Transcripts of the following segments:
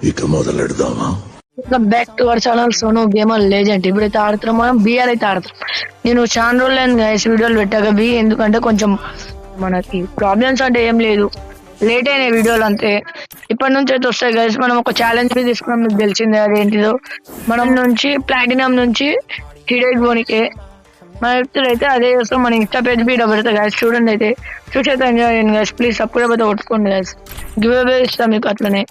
ఇక మొదలెడదామా? Back to our channel Sonu Gamer Legend. ఇప్పుడైతే ఆడుతున్నాం మనం బిఆర్ అయితే ఆడుతున్నాం. నేను చాలా రోజులు గైస్ వీడియోలు పెట్టాక ఎందుకంటే కొంచెం మనకి ప్రాబ్లమ్స్ అంటే ఏం లేదు, లేట్ అయిన వీడియోలు అంతే. ఇప్పటి నుంచి అయితే వస్తాయి గైస్. మనం ఒక ఛాలెంజ్ తీసుకున్నాం, మీకు తెలిసిందే అదేంటిదో. మనం నుంచి ప్లాటినం నుంచి హీరోయిక్ పోనీకే మన అయితే అదే చేస్తాం. మన ఇన్స్టా పేజ్ వీడియో పెడతాయి గైస్, చూడండి. అయితే చూసైతే ఎంజాయ్ చేయండి గైస్. ప్లీజ్ సబ్స్క్రైబ్ అయితే కొట్టుకోండి గైస్. గివ్ అవే ఇస్తాం మీకు, అట్లనే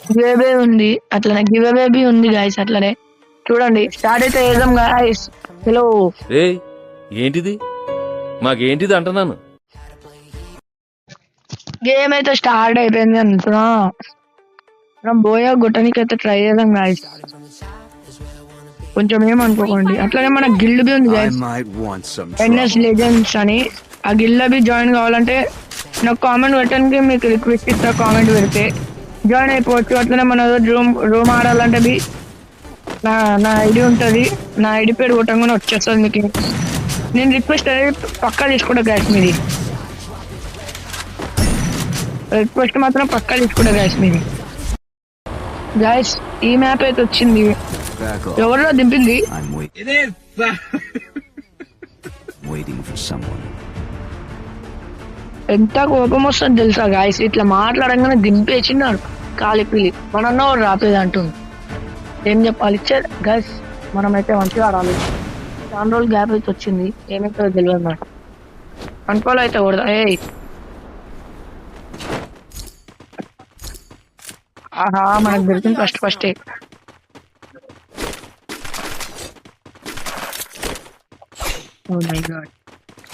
గివ్ అవే ఉంది, అట్లనే గివ్ అవే బి ఉంది గైస్. అట్లనే చూడండి. స్టార్ట్ అయితే వేద్దాం గైస్. హలో ఏంటిది, మాకేంటిది అంటున్నాను. గేమ్ అయితే స్టార్ట్ అయిపోయింది అంటున్నా. మనం బోయా గుట్టనికి అయితే ట్రై చేద్దాం గైస్. కొంచెం ఏమనుకోకండి. అట్లనే మన గిల్డ్ బి ఉంది గైస్, ఎన్ఎస్ లెజెండ్స్ అని. ఆ గిల్డ్ బి జాయిన్ కావాలంటే నాకు కామెంట్ పెట్టడానికి మీకు రిక్వెస్ట్ ఇస్తా. కామెంట్ పెడితే జాయిన్ అయిపోవచ్చు. అట్లనే మన రూమ్ ఆడాలంటే బి నా ఐడి ఉంటుంది. నా ఐడి పేరు కొట్టంగానే వచ్చేస్తుంది మీకు. నేను రిక్వెస్ట్ అనేది పక్కా తీసుకుంటా గైస్. మీది రిక్వెస్ట్ మాత్రం పక్కా తీసుకుంటా గైస్ మీది. గైస్ ఈ మ్యాప్ అయితే వచ్చింది, ఎవరిలో దింపింది. ఎంత కోపం వస్తుంది తెలుసా గాయస్, ఇట్లా మాట్లాడంగానే దింపేసినాడు కాలిపిల్లి. మనన్నా రాపేది అంటుంది. ఏం చెప్పాలి గైస్. మనమైతే మంచిగా ఆడాలి. చాలా రోజులు గ్యాప్ అయితే వచ్చింది, ఏమైతే తెలియదు నాకు. అనుకోవాలి అయితే కూడదా. ఆహా మనకు దొరికింది ఫస్టే.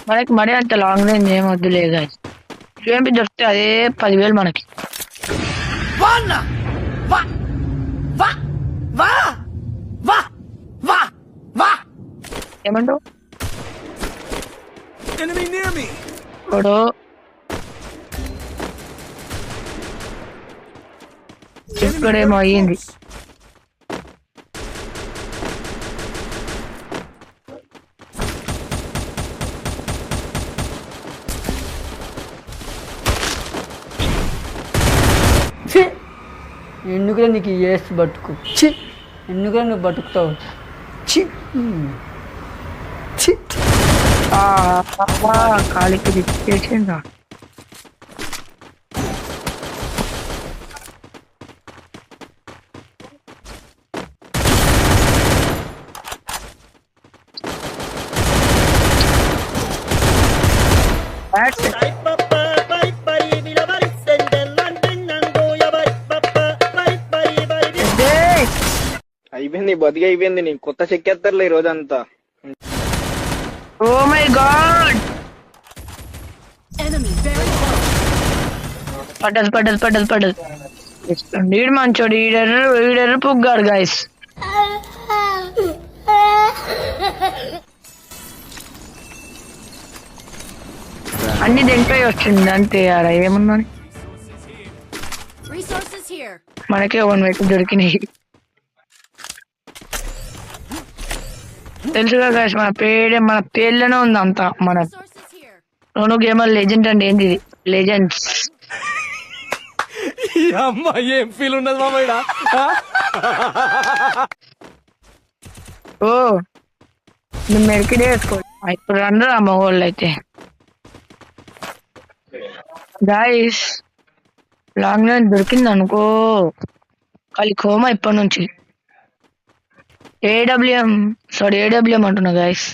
మనకి మరీ అంత లాంగ్ రేంజ్ ఏం వద్దులే గాయస్. యూఎంపీ దొరికితే అదే 10,000 మనకి. ఏమంటావు ఇక్కడేమో అయ్యింది. ఎందుకురా నీకు ఏసి బతుకు, ఎందుకురా నువ్వు బతుకుతావు. కాలికి చేసిందా. అయిపోయింది, బతికి అయిపోయింది. నీకు కొత్త చెక్కేస్తారులే ఈ రోజంతా. ఓ మై గాడ్, పడ్డది. ఈడు మంచోడు, ఈడెర్ర పుగ్గాడు గాయస్. అన్ని దేంట్లో వచ్చింది అంతే. ఆడ ఏముందా మనకే 1 వెహికల్ దొరికినాయి. తెలుసుగా గాయస్, మన పేర్లోనే ఉంది అంతా. మన సోను గేమర్ లెజెండ్ అంటే ఏంది, లెజెండ్స్. ఏం ఫీల్ ఉన్నది మామయ్య. ఓ నువ్వు మెరికిడే వేసుకో. ఇప్పుడు రండి ఆ మగవాళ్ళు అయితే. గాయస్ లాంగ్ లైన్ దొరికింది అనుకో, ఖాళీ కోమా ఇప్పటి నుంచి. ఏడబ్ల్యూఎం అంటున్నా గాయస్.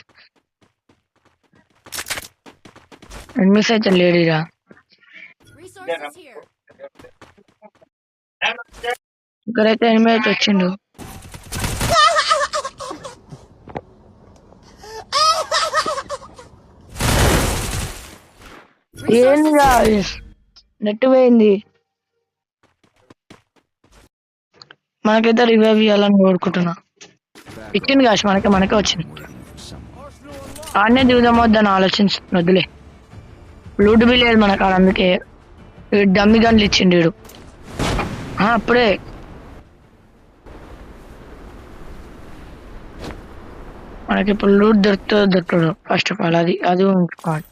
మిస్ అయితే లేడీరా. ఇక్కడైతే ఎనిమిది అయితే వచ్చిండు. ఏంది గాయస్, నెట్ పోయింది. మనకైతే రివైవ్ ఇవ్వాలని కోరుకుంటున్నా. ఇచ్చింది కాశ, మనకే వచ్చింది. ఆడనే దిగుదామో దాన్ని ఆలోచించుతున్నా. వద్దులే, లూట్ బి లేదు మనకు ఆడ, అందుకే డమ్మి గన్లు ఇచ్చిండు వీడు. అప్పుడే మనకి ఇప్పుడు లూట్ దొరకడు ఫస్ట్ ఆఫ్ ఆల్. అది ఉంచుకోవాలి.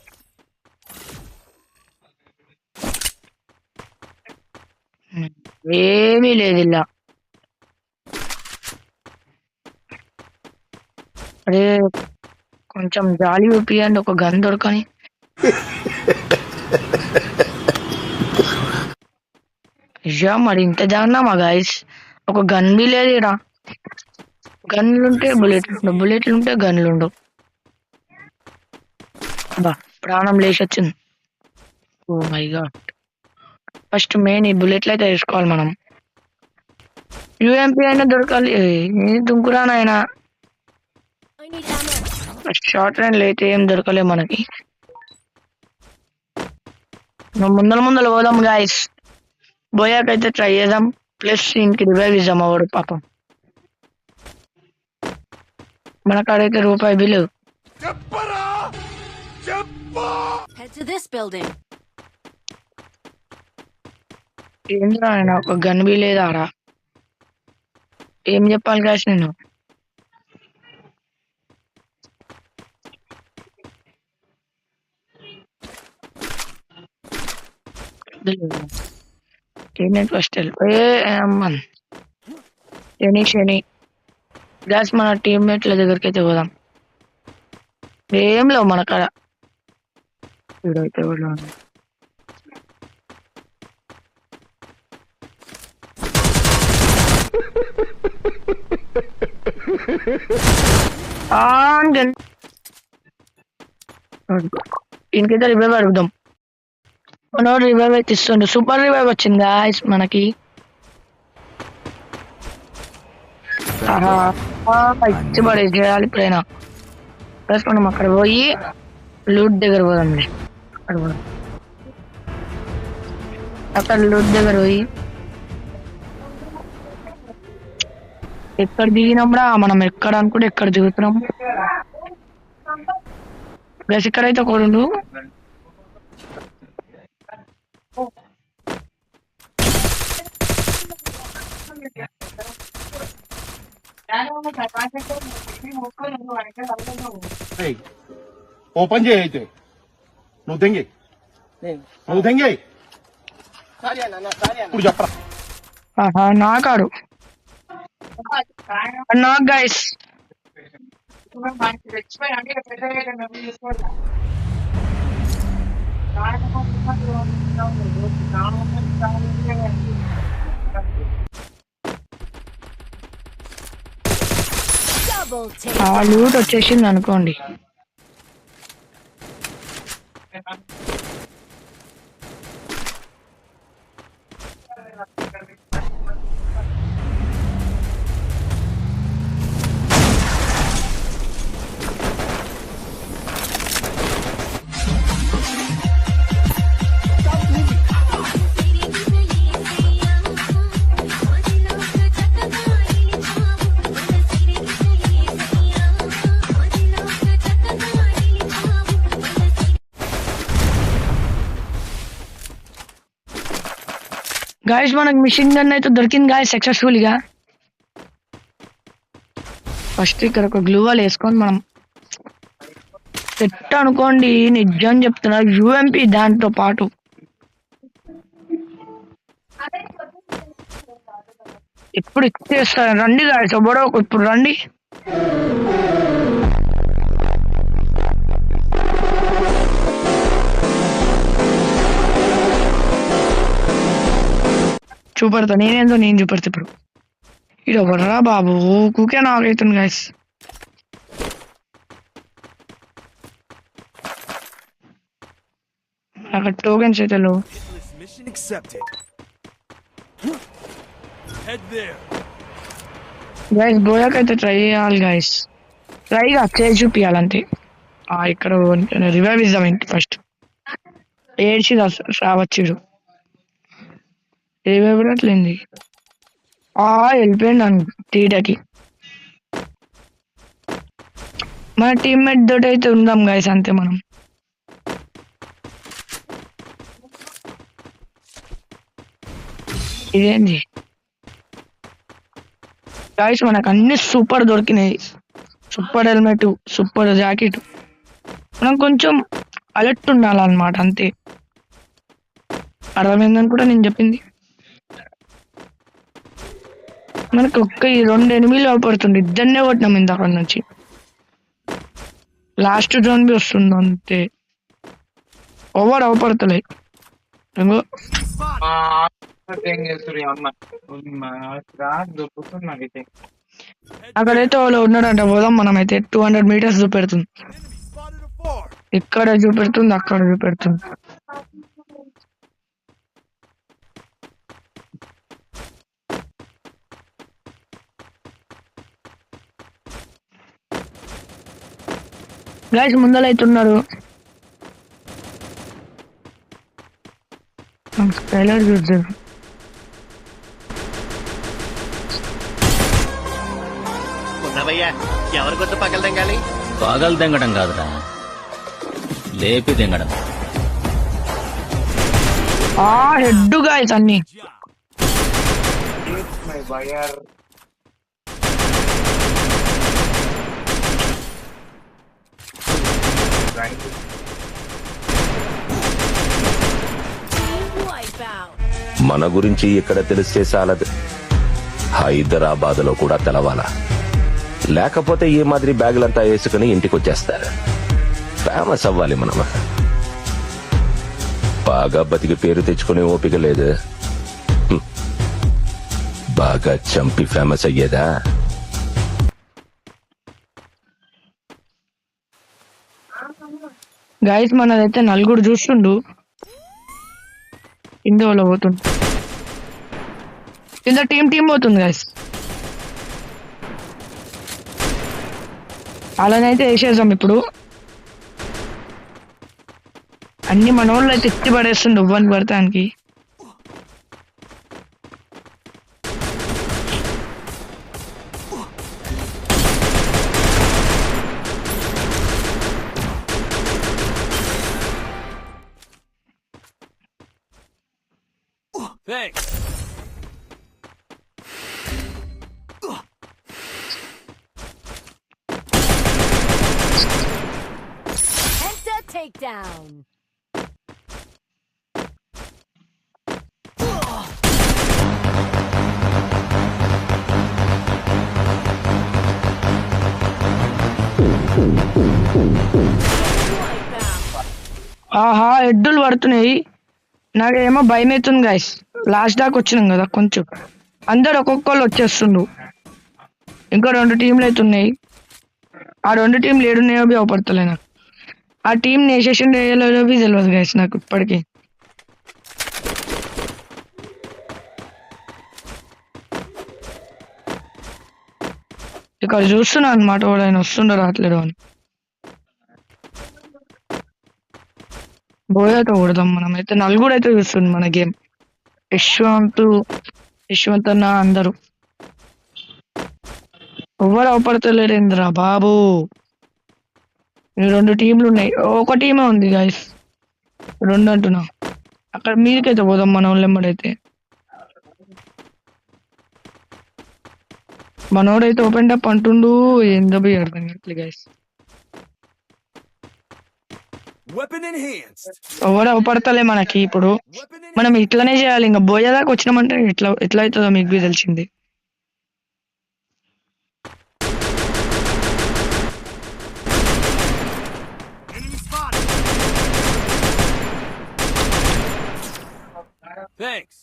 ఏమీ లేదు ఇలా. అరే కొంచెం జాలి చూపియండి, ఒక గన్ దొరకని. అయ్యా మరి ఇంత జాన్నామా గాయస్, ఒక గన్ బి లేదు ఈడ. గన్లుంటే బుల్లెట్లు ఉండవు, బుల్లెట్లు ఉంటే గన్లు ఉండవు. బా ప్రాణం లేచొచ్చింది. Oh my God, first main ఈ బుల్లెట్లు అయితే వేసుకోవాలి మనం. యూఎంపీ అయినా దొరకాలి. దుంకురానైనా I need ammo. Short range అయితే ఏం దొరకలేదు మనకి. ముందర ముందర పోదాం గాయస్, బోయాకైతే ట్రై చేద్దాం. ప్లస్ ఇంటికి రివైవ్ ఇద్దాం వాడు పాపం. మన కాడైతే రూపాయి bill. Head to this building. ఏంద్రా ఆయన ఒక గన్ బి లేదారా, ఏం చెప్పాలి గాయస్ నేను. ఫస్ట్ శని గ్యాస్ మన టీమ్మేట్ల దగ్గరికి అయితే పోదాం. ఏం లేవు మన కాడ. వీడైతే కూడా ఇంకైతే రివైవ్ అడుగుదాం. మనోడు రివైవ్ అయితే ఇస్తుండు, సూపర్ రివైవ్ వచ్చింది గాయ్స్ మనకి. ఇచ్చి పడేసి చేయాలి ఇప్పుడైనా. ప్లస్ మనం అక్కడ పోయి లూట్ దగ్గర పోదాంలే. అక్కడ పోదాం, అక్కడ లూట్ దగ్గర పోయి ఎక్కడ దిగినప్పుడా మనం ఎక్కడ అనుకుంటే ఎక్కడ దిగుతున్నాం. ప్లస్ ఇక్కడైతే ఒకడు ఓపెన్ చేయి అయితే నువ్వు తెంగి నువ్వు తెంగి ఇప్పుడు చెప్పరా. నాకాడు నాకు గైస్. Double take. ఆ లూట్ వచ్చేసింది అనుకోండి. గాయస్ మనకు మిషన్ గన్ అయితే దొరికింది గాయస్ సక్సెస్ఫుల్ గా. ఫస్ట్ ఇక్కడ ఒక గ్లూ వాల్ వేసుకొని మనం సెట్ అనుకోండి. నిజం చెప్తున్నా, యూఎంపీ దాంతో పాటు ఇప్పుడు ఇచ్చేస్తారు. రండి గాయస్, ఎవడో ఇప్పుడు రండి. చూపెడతా నేనేందో నేను చూపెడతా ఇప్పుడు. ఇది ఎవర్రా బాబు, కూకే నాకైతుంది గాయస్. అక్కడ టోకెన్స్ అయితే లేవు. Mission accepted. Head there. Guys బోయాకైతే ట్రై చేయాలి గాయస్, ట్రైగా చేసి చూపించాలంతే. ఇక్కడ రివైవ్ ఇద్దాం ఇంటి ఫస్ట్. ఏడ్చి రావచ్చు రివైవ్ కూడా అట్లేంది. వెళ్ళిపోయింది అను తీటకి. మన టీమ్మేట్ తోటి అయితే ఉందాం గాయస్ అంతే మనం. ఇదేంటి గాయస్, మనకు అన్ని సూపర్ దొరికినాయి. Super helmet, super jacket. మనం కొంచెం అలర్ట్ ఉండాలన్నమాట అంతే. అర్థమైందని కూడా నేను చెప్పింది. మనకు ఒక్క ఈ 2 ఎనిమిదిలు అవపడుతుంది, ఇద్దరినే కొట్టినాం ఇంత అక్కడి నుంచి. లాస్ట్ జోన్ బి వస్తుంది అంతే. ఓవర్ అవపడతలే ఇంకో అక్కడైతే వాళ్ళు ఉన్నాడంట. పోదాం మనమైతే. 200 meters చూపెడుతుంది. Spotted afar. ఇక్కడ చూపెడుతుంది, అక్కడ చూపెడుతుంది. గైస్ ముందలైతున్నారు. ట్రైలర్ చూద్దాం. ఎవరి కొత్త పగల తెంగాలి? పగలు తెంగడం కాదురా, లేపి తెంగడం. హెడ్ గైస్ అన్ని. Wipe out. మన గురించి ఇక్కడ తెలిస్తే చాలదు, హైదరాబాద్ లో కూడా తెలవాలా. లేకపోతే ఈ మాదిరి బ్యాగులంతా వేసుకుని ఇంటికి వచ్చేస్తారు. ఫేమస్ అవ్వాలి మనం. బాగా బతికి పేరు తెచ్చుకునే ఓపిక లేదు. బాగా చంపి ఫేమస్ అయ్యేదా? గైస్ మనదైతే నలుగురు చూస్తుండు. ఇందులో పోతుంది, కింద టీం పోతుంది గైస్. అలానైతే వేసేద్దాం ఇప్పుడు. అన్ని మన వాళ్ళు అయితే ఎత్తి పడేస్తుండు ఇవ్వని పడతానికి. Thanks. Enter takedown. Wipe out. ఆహా ఎడ్డులు పడుతున్నాయి. నాకేమో భయం అవుతుంది గైస్. లాస్ట్ దాకా వచ్చినాం కదా, కొంచెం అందరు ఒక్కొక్కళ్ళు వచ్చేస్తుండు. ఇంకా 2 టీంలు అయితే ఉన్నాయి. ఆ 2 టీంలు ఏడున్నాయో బి అవపడతలే నాకు. ఆ టీం నేసేషన్ బి తెలియదు గైస్ నాకు ఇప్పటికీ. ఇక్కడ చూస్తున్నా అనమాట, వాడు ఆయన వస్తుండో రావట్లేడు అని. బోయాతో కొడదాం మనం. అయితే నలుగురు అయితే చూస్తుంది మన గేమ్. యశ్వంత్ అన్న అందరూ ఎవరు అవపడతలేరేంద్రా బాబు. 2 టీంలు ఉన్నాయి, ఒక టీమే ఉంది గైస్. 2 అంటున్నా. అక్కడ మీదకైతే పోదాం మన వాళ్ళెమ్మడైతే. మనోడైతే ఓపెన్ అప్ అంటుండు. ఏందో పోయి అర్థం కావట్లేదు గైస్. Weapon enhanced. ఎవరు అవపడతలే మనకి ఇప్పుడు. Weapon enhanced. మనం ఇట్లనే చేయాలి. ఇంకా బోయేదాకా వచ్చినామంటే ఎట్లా అవుతుందో మీకు బి తెలిసింది. Enemy spotted. Thanks.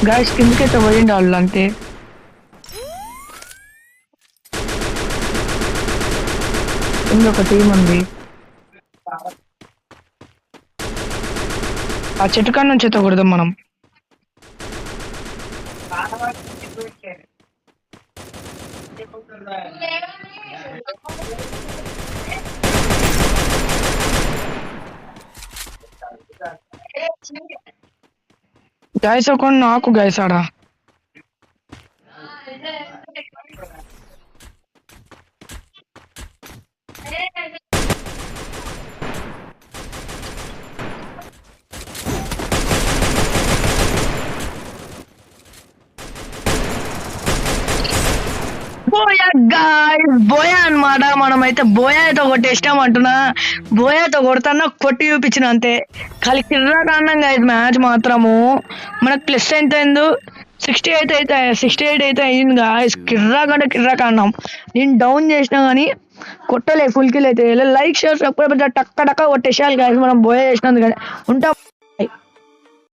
గాయస్ కిందకైతే పోయిండు వాళ్ళు అంతే. ఇంకొక టీం ఉంది. ఆ చెట్టు కాడ నుంచి అయితే కొడదాం మనం. గాయస్ ఒక నాకు గాయస్ ఆడ బోయా గాయ్స్, బోయా అన్నమాట. మనమైతే బోయా అయితే కొట్టేసినాం అంటున్నా. బోయాతో కొడుతున్నా, కొట్టి చూపించిన అంతే. ఖాళీ కిర్రా కారణం గాయస్ మ్యాచ్ మాత్రము. మనకు ప్లస్ ఎంత అయిందో 68 అయితే అయింది గాయస్. కిర్రా కంటే కిర్రా కారణం. నేను డౌన్ చేసినా కానీ కొట్టలే, ఫుల్ కిల్ అయితే. లైక్ షేర్ సబ్స్క్రైబ్ టక్క టక్క కొట్టేసేయాలి గాయస్ మనం బోయా చేసినందుకు. ఉంటాం.